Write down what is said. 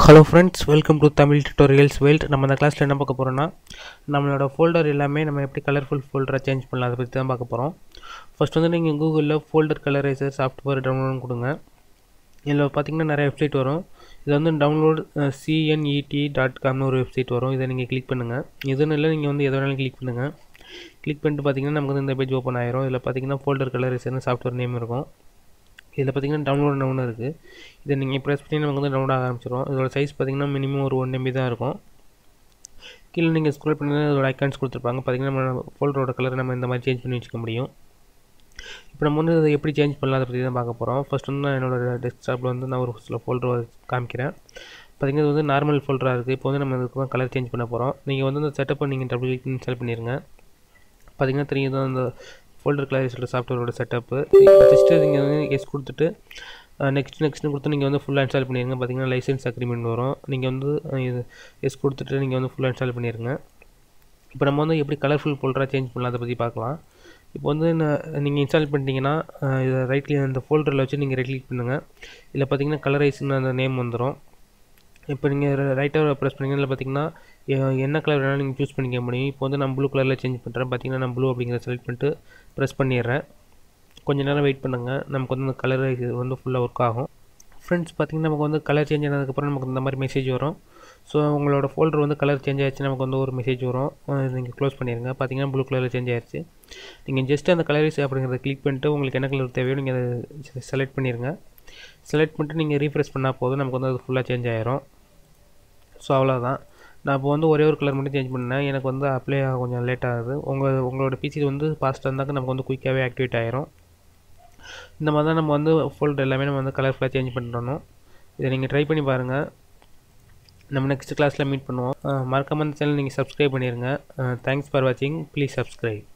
Hello friends, welcome to Tamil Tutorials World. நம்ம இந்த கிளாஸ்ல என்ன பார்க்க போறோம்னா நம்மளோட ஃபோல்டர் எல்லாமே நம்ம எப்படி கலர்ஃபுல் ஃபோல்டரா சேஞ்ச் பண்ணலாம் அத பத்தி தான் பார்க்க போறோம். ஃபர்ஸ்ட் வந்து நீங்க கூகுள்ல ஃபோல்டர் கலரைசர் சாஃப்ட்வேர் டவுன்லோட் கொடுங்க. இதுல பாத்தீங்கன்னா நிறைய வெப்சைட் வரும். இது வந்து டவுன்லோட் cnet.com னு ஒரு வெப்சைட் வரும். இத நீங்க கிளிக் பண்ணுங்க. இதுன்னு இல்ல நீங்க வந்து எத வேணாலும் கிளிக் பண்ணுங்க. கிளிக் பண்ணிட்டு பாத்தீங்கன்னா நமக்கு இந்த பேஜ் ஓபன் ஆயிரும். இதுல பாத்தீங்கன்னா ஃபோல்டர் கலரைசர்னு சாஃப்ட்வேர் நேம் இருக்கும். இதில் பார்த்தீங்கன்னா டவுன்லோட் நவுன்னு இருக்குது. இதை நீங்கள் ப்ரெஸ் பண்ணி நமக்கு வந்து டவுன்லோட் ஆக ஆரம்பிச்சிடும். இதோட சைஸ் பார்த்தீங்கன்னா மினிமம் ஒரு 1 MB தான் இருக்கும். கீழே நீங்கள் ஸ்க்ரோல் பண்ணி இதோட ஐக்கான்ஸ் கொடுத்துருப்பாங்க. பார்த்தீங்கன்னா நம்ம ஃபோல்டரோட கலர் நம்ம இந்த மாதிரி சேஞ்ச் பண்ணி வச்சுக்க முடியும். இப்போ நம்ம வந்து இதை எப்படி சேஞ்ச் பண்ணலாம் அதை பற்றி தான் பார்க்க போகிறோம். ஃபர்ஸ்ட் வந்து நான் என்னோட டெஸ்க்டாப்பில் வந்து நான் ஒரு சில ஃபோல்டர் காமிக்கிறேன். பார்த்தீங்கன்னா இது வந்து நார்மல் ஃபோல்டராக இருக்குது. இப்போ வந்து நம்ம இதுக்கு கலர் சேஞ்ச் பண்ண போகிறோம். நீங்கள் வந்து இந்த செட்டப்பை நீங்கள் டபுள் கிளிக் இன்ஸ்டால் பண்ணிடுங்க. பார்த்தீங்கன்னா தெரியும் தான் அந்த ஃபோல்டர் கலரைசர் சாஃப்ட்வேரோட செட்டப்பு. ஜஸ்ட்டு நீங்கள் வந்து எஸ் கொடுத்துட்டு நெக்ஸ்ட்னு கொடுத்து நீங்கள் வந்து ஃபுல்லாக இன்ஸ்டால் பண்ணிடுங்க. பார்த்தீங்கன்னா லைசன்ஸ் அக்ரிமெண்ட் வரும். நீங்கள் வந்து இது எஸ் கொடுத்துட்டு நீங்கள் வந்து ஃபுல்லாக இன்ஸ்டால் பண்ணிடுங்க. இப்போ நம்ம வந்து எப்படி கலர்ஃபுல் ஃபோல்டராக சேஞ்ச் பண்ணலாம் அதை பற்றி பார்க்கலாம். இப்போ வந்து நீங்கள் இன்ஸ்டால் பண்ணிட்டீங்கன்னா இதை ரைட் கிளிக் அந்த ஃபோல்டரில் வச்சு நீங்கள் ரைட் கிளிக் பண்ணுங்கள். இதில் பார்த்தீங்கன்னா கலரைஸ்னு அந்த நேம் வந்துடும். இப்போ நீங்கள் ரைட்டாக ப்ரெஸ் பண்ணிங்கன்னா இதில் பார்த்தீங்கன்னா என்ன கலர் வேணாலும் நீங்கள் சூஸ் பண்ணிக்க முடியும். இப்போ வந்து நான் ப்ளூ கலரில் சேஞ்ச் பண்ணுறேன். பார்த்தீங்கன்னா நான் ப்ளூ அப்படிங்கிறத செலக்ட் பண்ணிட்டு ப்ரெஸ் பண்ணிடுறேன். கொஞ்சம் நேரம் வெயிட் பண்ணுங்கள். நமக்கு வந்து இந்த கலர் வந்து ஃபுல்லாக ஒர்க் ஆகும். ஃப்ரெண்ட்ஸ் பார்த்தீங்கன்னா நமக்கு வந்து கலர் சேஞ்ச் ஆனதுக்கப்புறம் நமக்கு இந்த மாதிரி மெசேஜ் வரும். ஸோ உங்களோட ஃபோல்டர் வந்து கலர் சேஞ்ச் ஆகிடுச்சு நமக்கு வந்து ஒரு மெசேஜ் வரும். நீங்கள் க்ளோஸ் பண்ணிடுங்க. பார்த்தீங்கன்னா ப்ளூ கலரில் சேஞ்ச் ஆகிடுச்சு. நீங்கள் ஜஸ்ட் அந்த கலரைஸ் அப்படிங்கிறத கிளிக் பண்ணிட்டு உங்களுக்கு என்ன கலர் தேவையோ நீங்கள் அதை செலக்ட் பண்ணிடுங்க. செலக்ட் பண்ணிட்டு நீங்கள் ரீஃப்ரெஷ் பண்ணால் போதும் நமக்கு வந்து அது ஃபுல்லாக சேஞ்ச் ஆகிரும். ஸோ அவ்வளோதான். நான் இப்போ வந்து ஒரே ஒரு கலர் மட்டும் சேஞ்ச் பண்ணேன். எனக்கு வந்து அப்ளை ஆக கொஞ்சம் லேட் ஆகுது. உங்களோட பிசி வந்து ஃபாஸ்ட்டாக இருந்தாக்க நமக்கு வந்து குயிக்காகவே ஆக்டிவேட் ஆகிரும். இந்த மாதிரி தான் நம்ம வந்து ஃபோல்டர் எல்லாமே நம்ம வந்து கலர்ஃபுல்லாக சேஞ்ச் பண்ணணும். இதை நீங்கள் ட்ரை பண்ணி பாருங்கள். நம்ம நெக்ஸ்ட் கிளாஸில் மீட் பண்ணுவோம். மறக்காம இந்த சேனல் நீங்கள் சப்ஸ்கிரைப் பண்ணிடுங்க. தேங்க்ஸ் ஃபார் வாட்சிங். Please subscribe.